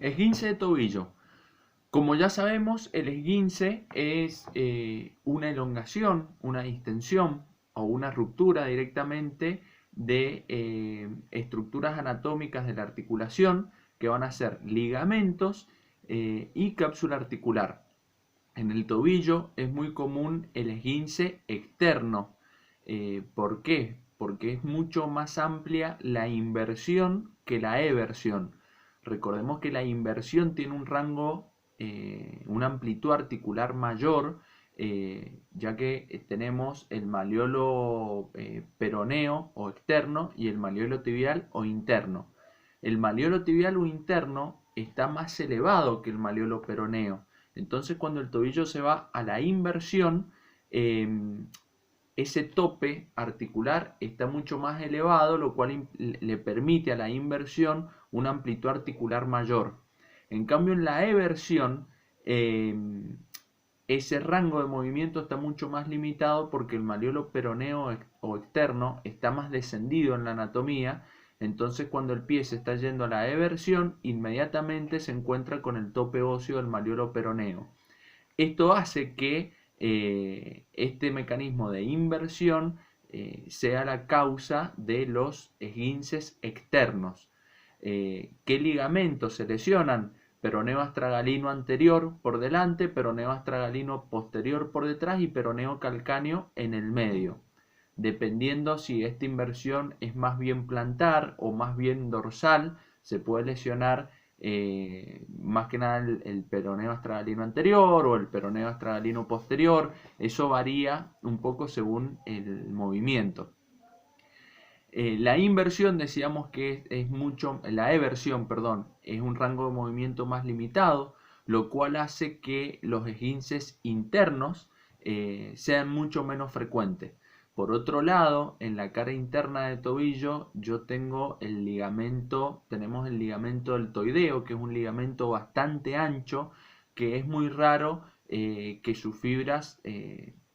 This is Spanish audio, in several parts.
Esguince de tobillo. Como ya sabemos, el esguince es una elongación, una distensión o una ruptura directamente de estructuras anatómicas de la articulación que van a ser ligamentos y cápsula articular. En el tobillo es muy común el esguince externo. ¿Por qué? Porque es mucho más amplia la inversión que la eversión. Recordemos que la inversión tiene un rango, una amplitud articular mayor, ya que tenemos el maleolo peroneo o externo y el maleolo tibial o interno. El maleolo tibial o interno está más elevado que el maleolo peroneo. Entonces, cuando el tobillo se va a la inversión, ese tope articular está mucho más elevado, lo cual le permite a la inversión una amplitud articular mayor. En cambio, en la eversión, ese rango de movimiento está mucho más limitado porque el maleolo peroneo o externo está más descendido en la anatomía. Entonces, cuando el pie se está yendo a la eversión, inmediatamente se encuentra con el tope óseo del maleolo peroneo. Esto hace que este mecanismo de inversión sea la causa de los esguinces externos. ¿Qué ligamentos se lesionan? Peroneo astragalino anterior por delante, peroneo astragalino posterior por detrás y peroneo calcáneo en el medio. Dependiendo si esta inversión es más bien plantar o más bien dorsal, se puede lesionar más que nada el peroneo astragalino anterior o el peroneo astragalino posterior. Eso varía un poco según el movimiento. La inversión decíamos que es mucho, la eversión, perdón, es un rango de movimiento más limitado, lo cual hace que los esguinces internos sean mucho menos frecuentes. Por otro lado, en la cara interna del tobillo tenemos el ligamento deltoideo, que es un ligamento bastante ancho, que es muy raro que sus fibras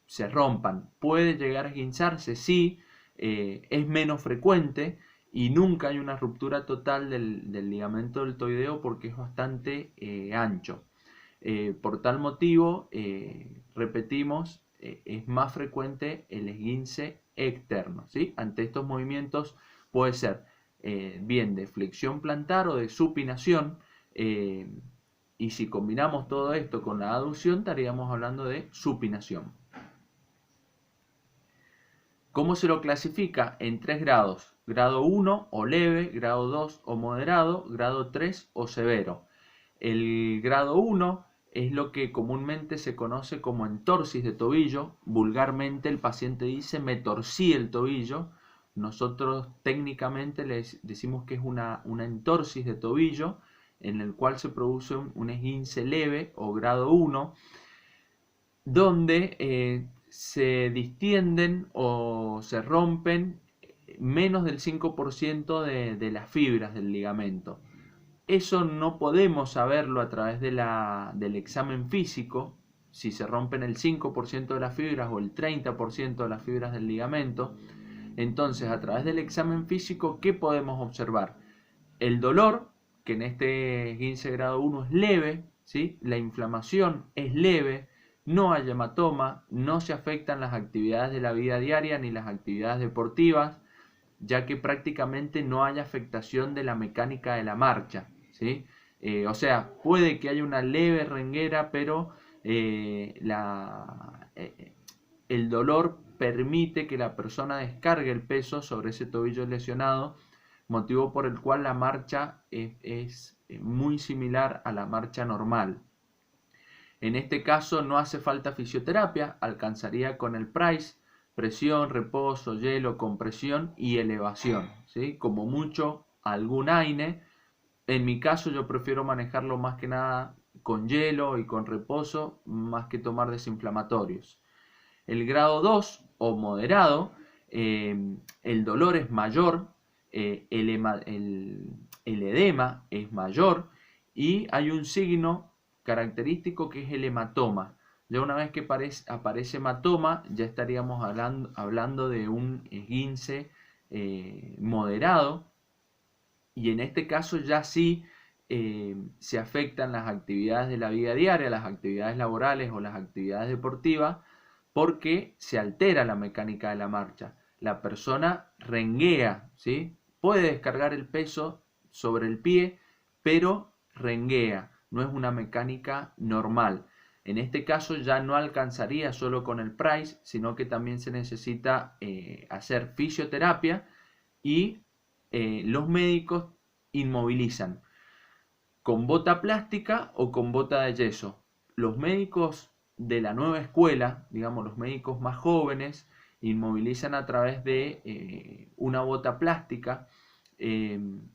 se rompan. ¿Puede llegar a esguinzarse? Sí, es menos frecuente y nunca hay una ruptura total del ligamento deltoideo porque es bastante ancho. Por tal motivo, repetimos, es más frecuente el esguince externo, ¿sí? Ante estos movimientos puede ser bien de flexión plantar o de supinación, y si combinamos todo esto con la aducción estaríamos hablando de supinación. ¿Cómo se lo clasifica? En 3 grados. Grado 1 o leve, grado 2 o moderado, grado 3 o severo. El grado 1 es lo que comúnmente se conoce como entorsis de tobillo. Vulgarmente el paciente dice me torcí el tobillo. Nosotros técnicamente les decimos que es una entorsis de tobillo en el cual se produce un esguince leve o grado 1 donde se distienden o se rompen menos del 5% de las fibras del ligamento. Eso no podemos saberlo a través del examen físico, si se rompen el 5% de las fibras o el 30% de las fibras del ligamento. Entonces, a través del examen físico, ¿qué podemos observar? El dolor, que en este esguince grado 1 es leve, ¿sí? La inflamación es leve, no hay hematoma, no se afectan las actividades de la vida diaria ni las actividades deportivas, ya que prácticamente no hay afectación de la mecánica de la marcha, ¿sí? O sea, puede que haya una leve renguera, pero el dolor permite que la persona descargue el peso sobre ese tobillo lesionado, motivo por el cual la marcha es muy similar a la marcha normal. En este caso no hace falta fisioterapia, alcanzaría con el PRICE, presión, reposo, hielo, compresión y elevación, ¿sí? Como mucho algún AINE. En mi caso yo prefiero manejarlo más que nada con hielo y con reposo, más que tomar desinflamatorios. El grado 2 o moderado, el dolor es mayor, el edema es mayor y hay un signo característico que es el hematoma. Ya una vez que aparece hematoma, ya estaríamos hablando de un esguince moderado, y en este caso ya sí se afectan las actividades de la vida diaria, las actividades laborales o las actividades deportivas, porque se altera la mecánica de la marcha. La persona renguea, ¿sí? Puede descargar el peso sobre el pie, pero renguea, no es una mecánica normal. En este caso ya no alcanzaría solo con el Price, sino que también se necesita hacer fisioterapia y los médicos inmovilizan con bota plástica o con bota de yeso. Los médicos de la nueva escuela, digamos los médicos más jóvenes, inmovilizan a través de una bota plástica.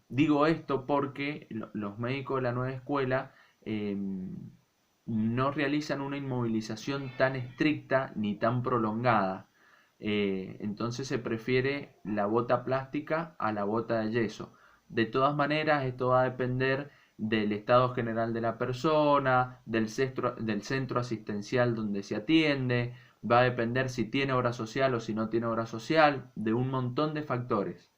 Digo esto porque los médicos de la nueva escuela no realizan una inmovilización tan estricta ni tan prolongada. Entonces se prefiere la bota plástica a la bota de yeso. De todas maneras, esto va a depender del estado general de la persona, del centro asistencial donde se atiende, va a depender si tiene obra social o si no tiene obra social, de un montón de factores.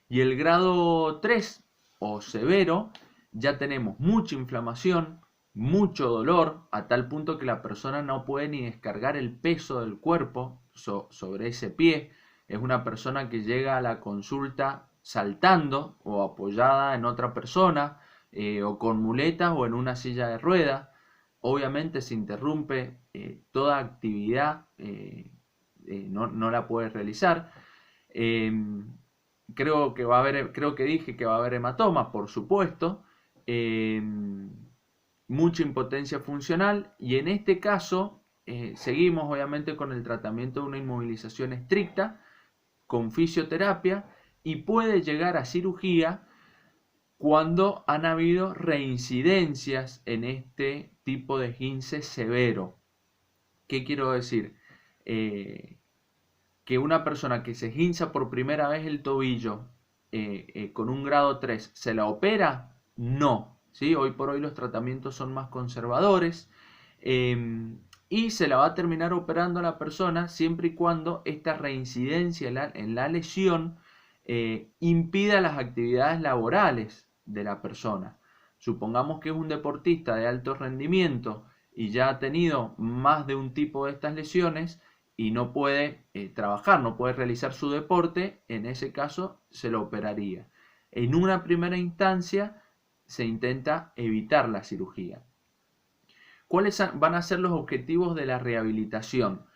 Y el grado 3 o severo, ya tenemos mucha inflamación, mucho dolor, a tal punto que la persona no puede ni descargar el peso del cuerpo sobre ese pie. Es una persona que llega a la consulta saltando o apoyada en otra persona, o con muletas o en una silla de ruedas. Obviamente se interrumpe toda actividad, no la puede realizar. Creo que dije que va a haber hematoma, por supuesto. Mucha impotencia funcional, y en este caso seguimos obviamente con el tratamiento de una inmovilización estricta, con fisioterapia, y puede llegar a cirugía cuando han habido reincidencias en este tipo de esguince severo. ¿Qué quiero decir? Que una persona que se esguinza por primera vez el tobillo con un grado 3, ¿se la opera? No. ¿Sí? Hoy por hoy los tratamientos son más conservadores, y se la va a terminar operando a la persona siempre y cuando esta reincidencia en la lesión impida las actividades laborales de la persona. Supongamos que es un deportista de alto rendimiento y ya ha tenido más de un tipo de estas lesiones y no puede trabajar, no puede realizar su deporte. En ese caso se lo operaría. En una primera instancia se intenta evitar la cirugía. ¿Cuáles van a ser los objetivos de la rehabilitación?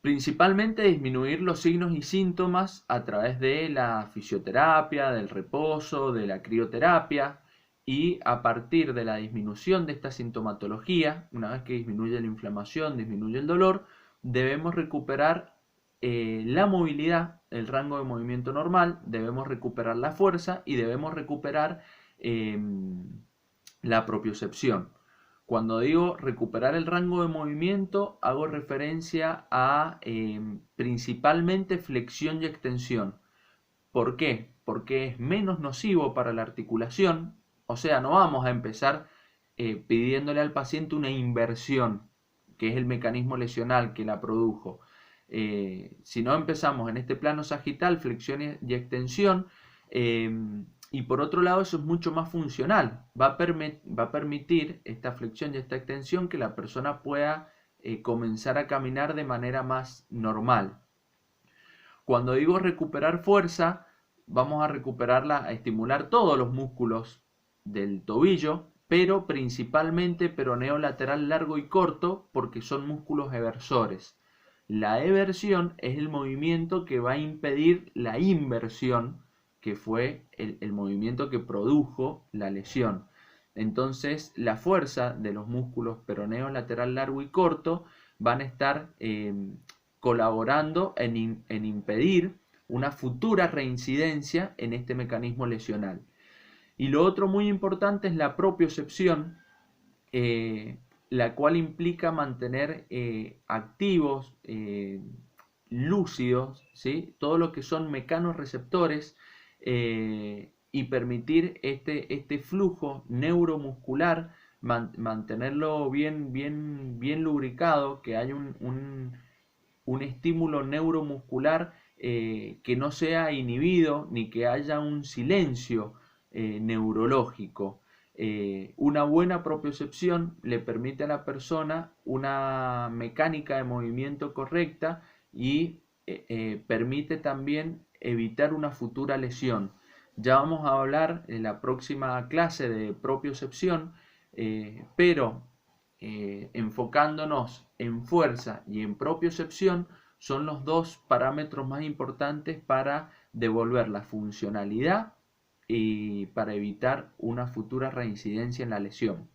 Principalmente disminuir los signos y síntomas a través de la fisioterapia, del reposo, de la crioterapia, y a partir de la disminución de esta sintomatología, una vez que disminuye la inflamación, disminuye el dolor, debemos recuperar la movilidad, el rango de movimiento normal, debemos recuperar la fuerza y debemos recuperar la propiocepción. Cuando digo recuperar el rango de movimiento, hago referencia a principalmente flexión y extensión. ¿Por qué? Porque es menos nocivo para la articulación. O sea, no vamos a empezar pidiéndole al paciente una inversión, que es el mecanismo lesional que la produjo. Si no empezamos en este plano sagital, flexión y extensión, y por otro lado eso es mucho más funcional, va a permitir esta flexión y esta extensión que la persona pueda comenzar a caminar de manera más normal. Cuando digo recuperar fuerza, vamos a recuperarla, a estimular todos los músculos del tobillo, pero principalmente peroneo lateral largo y corto, porque son músculos eversores. La eversión es el movimiento que va a impedir la inversión, que fue el movimiento que produjo la lesión. Entonces, la fuerza de los músculos peroneo lateral largo y corto van a estar colaborando en impedir una futura reincidencia en este mecanismo lesional. Y lo otro muy importante es la propiocepción, la cual implica mantener activos, lúcidos, ¿sí? Todo lo que son mecanorreceptores, y permitir este flujo neuromuscular, mantenerlo bien lubricado, que haya un estímulo neuromuscular que no sea inhibido, ni que haya un silencio neurológico. Una buena propiocepción le permite a la persona una mecánica de movimiento correcta y permite también evitar una futura lesión. Ya vamos a hablar en la próxima clase de propiocepción, pero enfocándonos en fuerza y en propiocepción son los dos parámetros más importantes para devolver la funcionalidad y para evitar una futura reincidencia en la lesión.